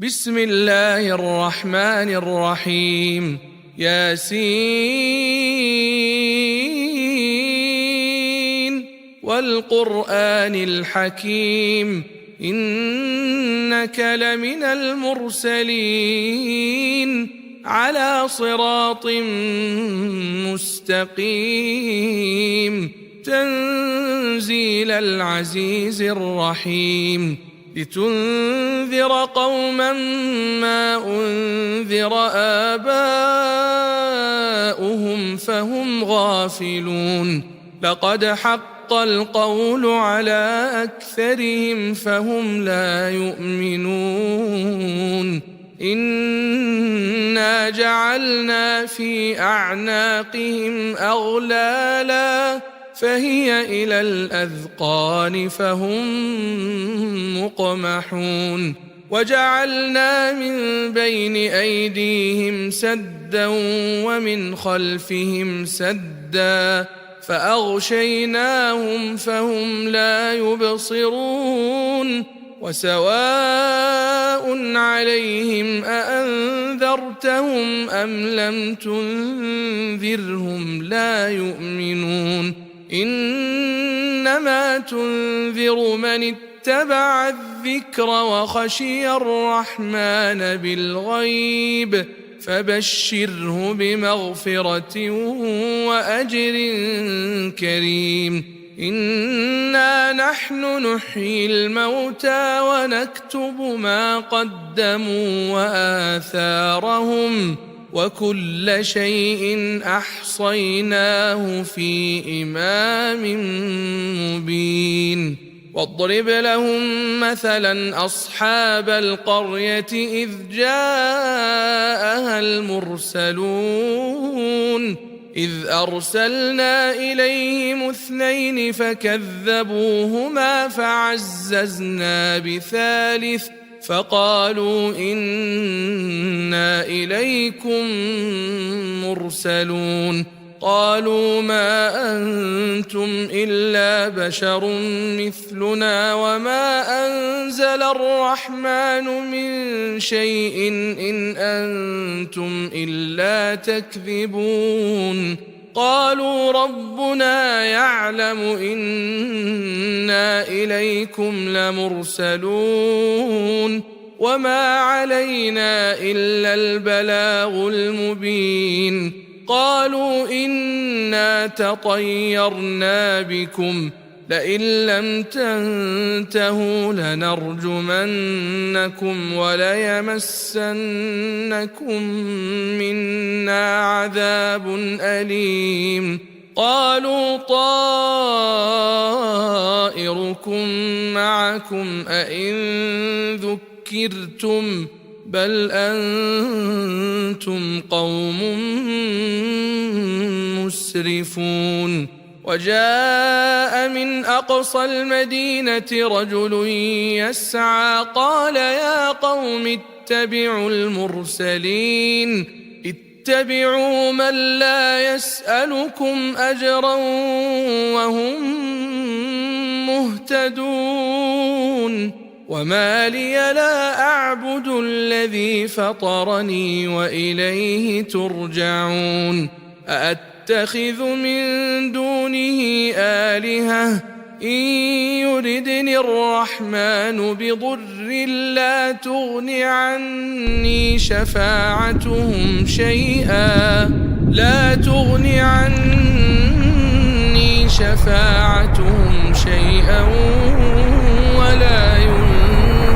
بسم الله الرحمن الرحيم. ياسين والقرآن الحكيم إنك لمن المرسلين على صراط مستقيم تنزيل العزيز الرحيم لتنذر قوما ما أنذر آباؤهم فهم غافلون لقد حق القول على أكثرهم فهم لا يؤمنون إنا جعلنا في أعناقهم أغلالا فهي إلى الأذقان فهم مقمحون وجعلنا من بين أيديهم سدا ومن خلفهم سدا فأغشيناهم فهم لا يبصرون وسواء عليهم أأنذرتهم أم لم تنذرهم لا يؤمنون إنما تنذر من اتبع الذكر وخشي الرحمن بالغيب فبشره بمغفرة وأجر كريم إنا نحن نحيي الموتى ونكتب ما قدموا وآثارهم وكل شيء أحصيناه في إمام مبين واضرب لهم مثلا أصحاب القرية إذ جاءها المرسلون إذ أرسلنا إليهم 2 فكذبوهما فعززنا بثالث فقالوا إنا إليكم مرسلون قالوا ما أنتم إلا بشر مثلنا وما أنزل الرحمن من شيء إن أنتم إلا تكذبون قالوا ربنا يعلم إنا إليكم لمرسلون وما علينا إلا البلاغ المبين قالوا إنا تطيرنا بكم لئن لم تنتهوا لنرجمنكم وليمسنكم منا عذاب أليم قالوا طائركم معكم أئن ذكرتم بل أنتم قوم مسرفون وجاء من أقصى المدينة رجل يسعى قال يا قوم اتبعوا المرسلين اتبعوا من لا يسألكم أجرا وهم مهتدون وما لي لا أعبد الذي فطرني وإليه ترجعون أأتخذ من دونه آلهة إن يردني الرحمن بضر لا تغن عني شفاعتهم شيئا ولا ينقذون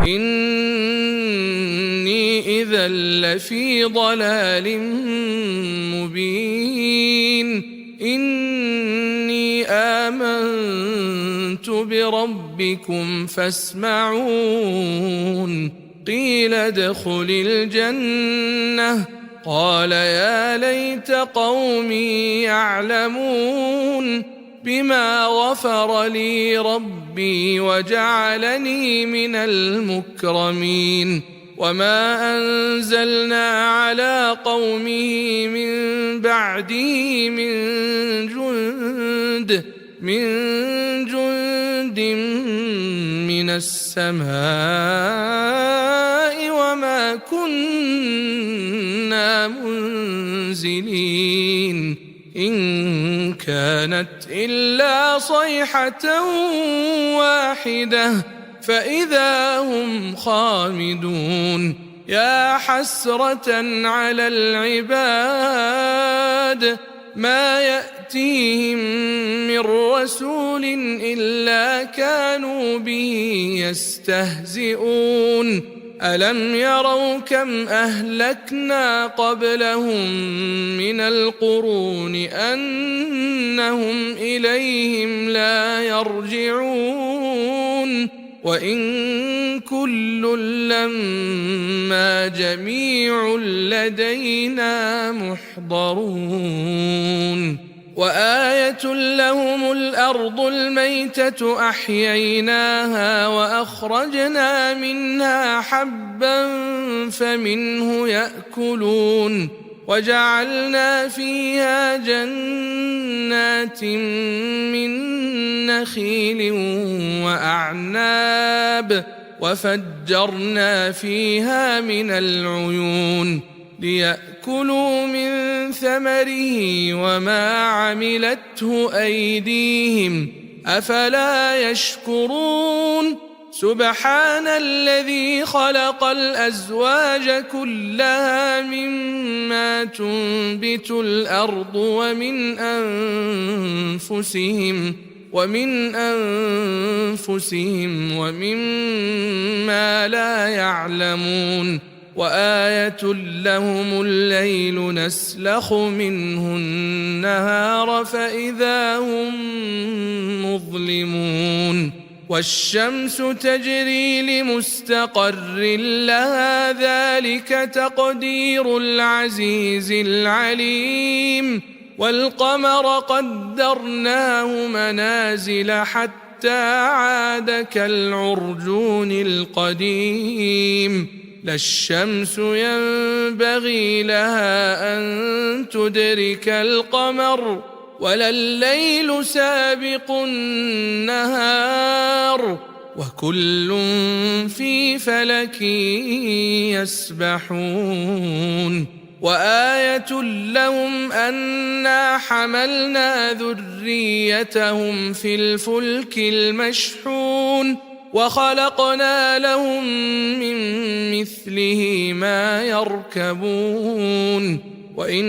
إني إذا لفي ضلال مبين إني آمنت بربكم فاسمعون قيل ادخل الجنة قال يا ليت قومي يعلمون بما غفر لي ربي وجعلني من المكرمين وما أنزلنا على قومه من بعده من جند من من السماء وما كنا منزلين إن كانت إلا صيحة واحدة فإذا هم خامدون يا حسرة على العباد ما يأتيهم من رسول إلا كانوا به يستهزئون ألم يروا كم أهلكنا قبلهم من القرون أنهم إليهم لا يرجعون وإن كل لما جميع لدينا محضرون وآية لهم الأرض الميتة أحييناها وأخرجنا منها حبا فمنه يأكلون وجعلنا فيها جنات من نخيل وأعناب وفجرنا فيها من العيون ليأكلوا من ثمره وما عملته أيديهم أفلا يشكرون سبحان الذي خلق الأزواج كلها مما تنبت الأرض ومن أنفسهم ومما لا يعلمون وآية لهم الليل نسلخ منه النهار فإذا هم مظلمون والشمس تجري لمستقر لها ذلك تقدير العزيز العليم والقمر قدرناه منازل حتى عاد كالعرجون القديم لا الشمس ينبغي لها أن تدرك القمر ولا الليل سابق النهار وكل في فلك يسبحون وآية لهم أنا حملنا ذريتهم في الفلك المشحون وخلقنا لهم من مثله ما يركبون وإن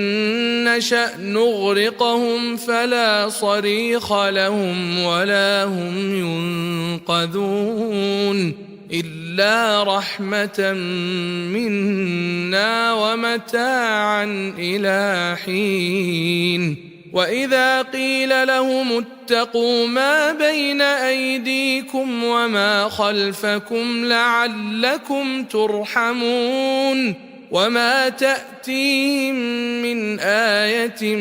نشأ نغرقهم فلا صريخ لهم ولا هم ينقذون إلا رحمة منا ومتاعا إلى حين وإذا قيل لهم اتقوا ما بين أيديكم وما خلفكم لعلكم ترحمون وما تأتيهم من آية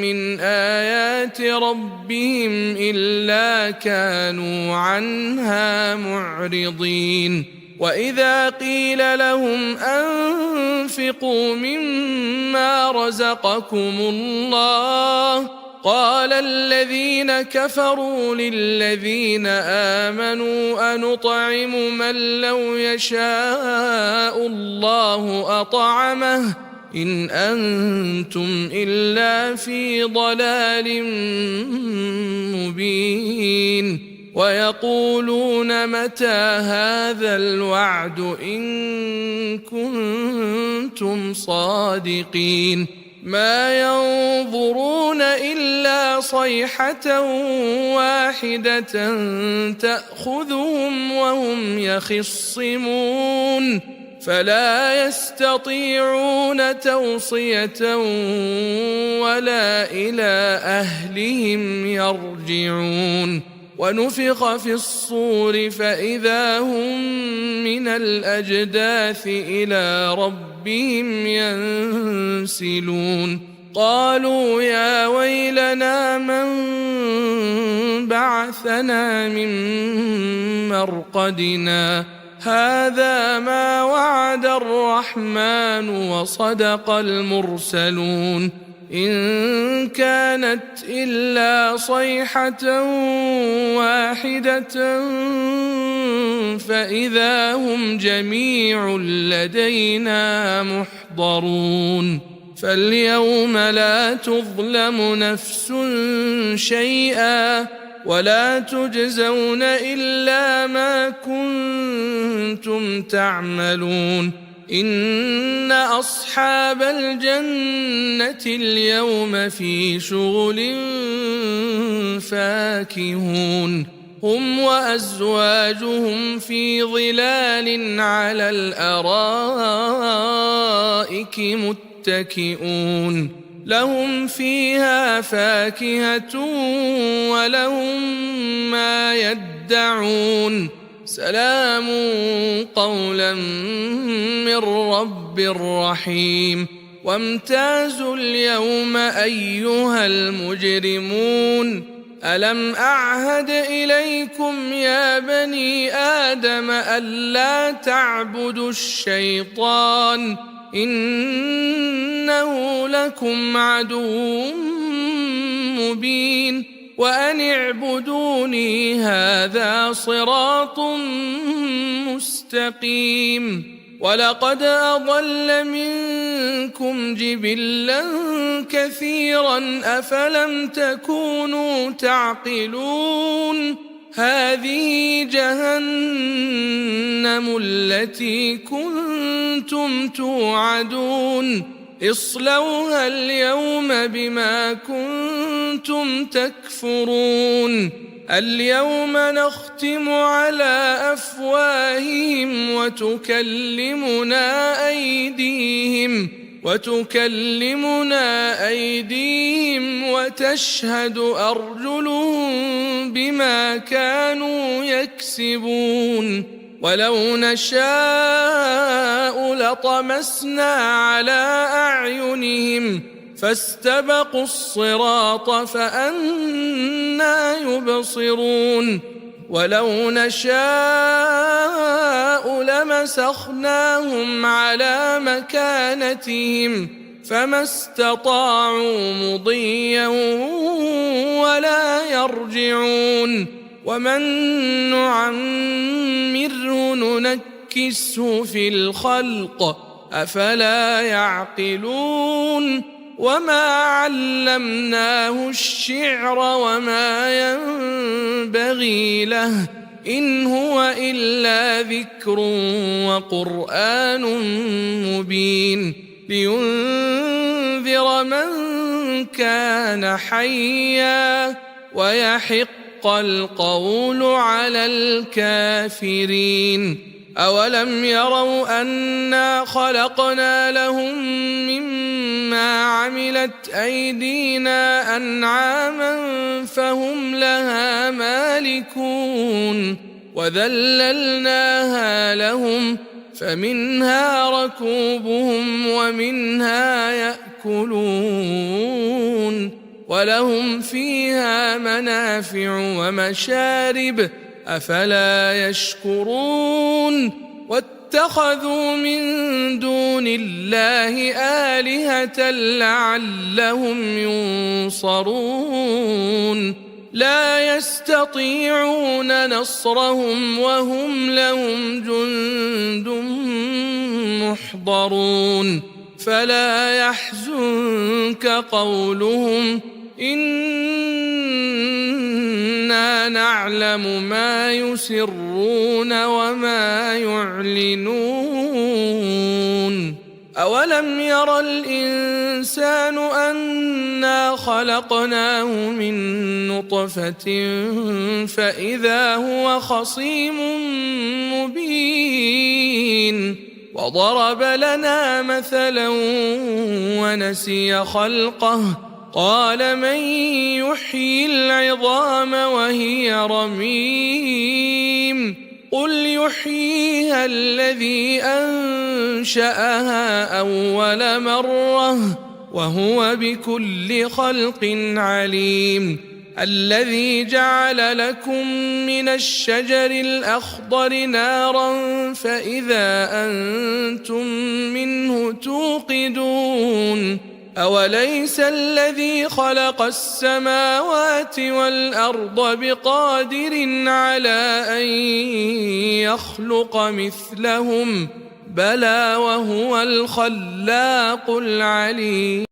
من آيات ربهم إلا كانوا عنها معرضين وإذا قيل لهم أنفقوا مما رزقكم الله قال الذين كفروا للذين آمنوا أنطعم من لو يشاء الله أطعمه إن أنتم إلا في ضلال مبين ويقولون متى هذا الوعد إن كنتم صادقين ما ينظرون إلا صيحة واحدة تأخذهم وهم يخصمون فلا يستطيعون توصية ولا إلى أهلهم يرجعون ونفخ في الصور فإذا هم من الأجداث إلى ربهم ينسلون قالوا يا ويلنا من بعثنا من مرقدنا هذا ما وعد الرحمن وصدق المرسلون إن كانت إلا صيحة واحدة فإذا هم جميع لدينا محضرون فاليوم لا تظلم نفس شيئا ولا تجزون إلا ما كنتم تعملون إن أصحاب الجنة اليوم في شغل فاكهون هم وأزواجهم في ظلال على الأرائك متكئون لهم فيها فاكهة ولهم ما يدعون سلام قولا من رب رحيم وامتازوا اليوم أيها المجرمون ألم أعهد إليكم يا بني آدم ألا تعبدوا الشيطان إنه لكم عدو مبين وأن اعبدوني هذا صراط مستقيم ولقد أضل منكم جبلا كثيرا أفلم تكونوا تعقلون هذه جهنم التي كنتم توعدون اصلوها اليوم بما كنتم تكفرون اليوم نختم على أفواههم وتكلمنا أيديهم وتشهد أرجلهم بما كانوا يكسبون ولو نشاء لطمسنا على أعينهم فاستبقوا الصراط فأنى يبصرون ولو نشاء لمسخناهم على مكانتهم فما استطاعوا مضيا ولا يرجعون ومن نعمره ننكسه في الخلق أفلا يعقلون وما علمناه الشعر وما ينبغي له إن هو إلا ذكر وقرآن مبين لينذر من كان حيا ويحق القول على الكافرين أولم يروا أنا خلقنا لهم مما عملت أيدينا أنعاما فهم لها مالكون وذللناها لهم فمنها ركوبهم ومنها يأكلون ولهم فيها منافع ومشارب أفلا يشكرون واتخذوا من دون الله آلهة لعلهم ينصرون لا يستطيعون نصرهم وهم لهم جند محضرون فلا يحزنك قولهم إنا نعلم ما يسرون وما يعلنون أولم ير الإنسان أنا خلقناه من نطفة فإذا هو خصيم مبين وضرب لنا مثلا ونسي خلقه قال من يحيي العظام وهي رميم قل يحييها الذي أنشأها أول مرة وهو بكل خلق عليم الذي جعل لكم من الشجر الأخضر نارا فإذا أنتم منه توقدون أوليس الذي خلق السماوات والأرض بقادر على أن يخلق مثلهم بلى وهو الخلاق العليم.